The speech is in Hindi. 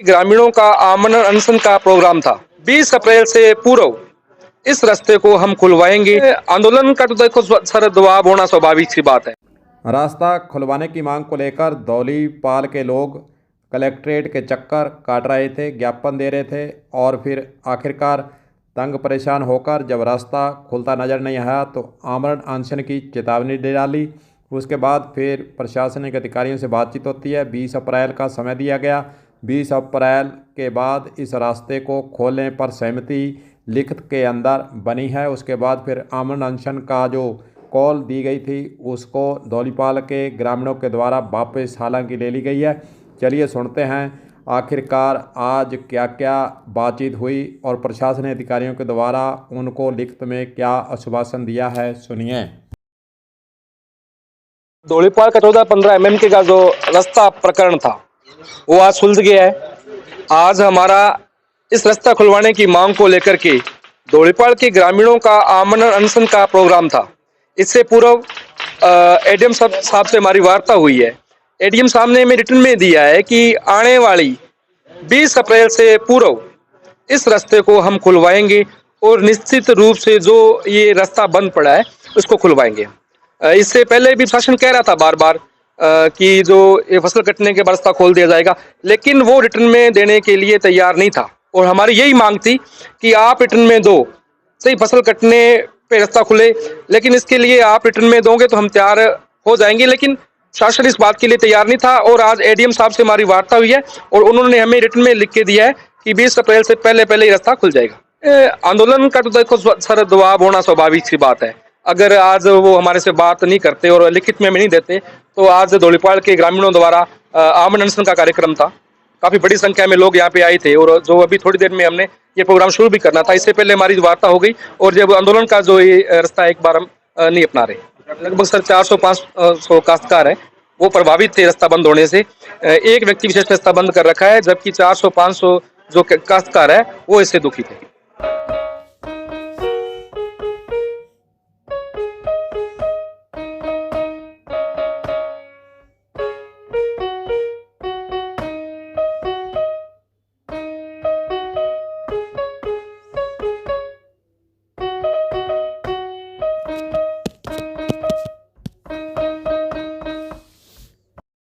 ग्रामीणों का आमरण अनशन का प्रोग्राम था। 20 अप्रैल से पूर्व इस रास्ते को हम खुलवाएंगे। आंदोलन का तो देखो सर दबाव होना स्वाभाविक सी बात है। रास्ता खुलवाने की मांग को लेकर धौलीपाल के लोग कलेक्ट्रेट के चक्कर काट रहे थे, ज्ञापन दे रहे थे और फिर आखिरकार तंग परेशान होकर जब रास्ता खुलता नज़र नहीं आया तो आमरण अनशन की चेतावनी दे डाली। उसके बाद फिर प्रशासनिक अधिकारियों से बातचीत होती है। 20 अप्रैल का समय दिया गया। 20 अप्रैल के बाद इस रास्ते को खोलने पर सहमति लिखित के अंदर बनी है। उसके बाद फिर आमरण अनशन का जो कॉल दी गई थी उसको धौलीपाल के ग्रामीणों के द्वारा वापस हालांकि ले ली गई है। चलिए सुनते हैं आखिरकार आज क्या क्या बातचीत हुई और प्रशासनिक अधिकारियों के द्वारा उनको लिखित में क्या आश्वासन दिया है, सुनिए। धौलीपाल का 14-15 mm का जो रास्ता प्रकरण था वो आज सुलझ गया है। आज हमारा इस रास्ता खुलवाने की मांग को लेकर के धौलीपाल के ग्रामीणों का आमरण अनशन का प्रोग्राम था। इससे पूर्व एडीएम साहब से हमारी वार्ता हुई है। एडीएम साहब ने हमें रिटर्न में दिया है कि आने वाली 20 अप्रैल से पूर्व इस रास्ते को हम खुलवाएंगे और निश्चित रूप से जो ये रास्ता बंद पड़ा है उसको खुलवाएंगे। इससे पहले भी प्रशासन कह रहा था बार बार कि जो ये फसल कटने के बाद रास्ता खोल दिया जाएगा, लेकिन वो रिटर्न में देने के लिए तैयार नहीं था और हमारी यही मांग थी कि आप रिटर्न में दो, सही फसल कटने पे रास्ता खुले, लेकिन इसके लिए आप रिटर्न में दोगे तो हम तैयार हो जाएंगे। लेकिन शासन इस बात के लिए तैयार नहीं था और आज एडीएम साहब से हमारी वार्ता हुई है और उन्होंने हमें रिटर्न में लिख के दिया है कि 20 अप्रैल से पहले ही रास्ता खुल जाएगा। आंदोलन का तो देखो सर दबाव होना स्वाभाविक सी बात है। अगर आज वो हमारे से बात नहीं करते और लिखित में हमें नहीं देते तो आज धौलीपाल के ग्रामीणों द्वारा आमरण अनशन का कार्यक्रम था। काफी बड़ी संख्या में लोग यहाँ पे आए थे और जो अभी थोड़ी देर में हमने ये प्रोग्राम शुरू भी करना था, इससे पहले हमारी वार्ता हो गई और जब आंदोलन का जो ये रास्ता एक बार हम नहीं अपना रहे। लगभग सर 400-500 काश्तकार है वो प्रभावित थे रास्ता बंद होने से। एक व्यक्ति विशेष रास्ता बंद कर रखा है, जबकि 400-500 जो काश्तकार है वो इससे दुखी थे।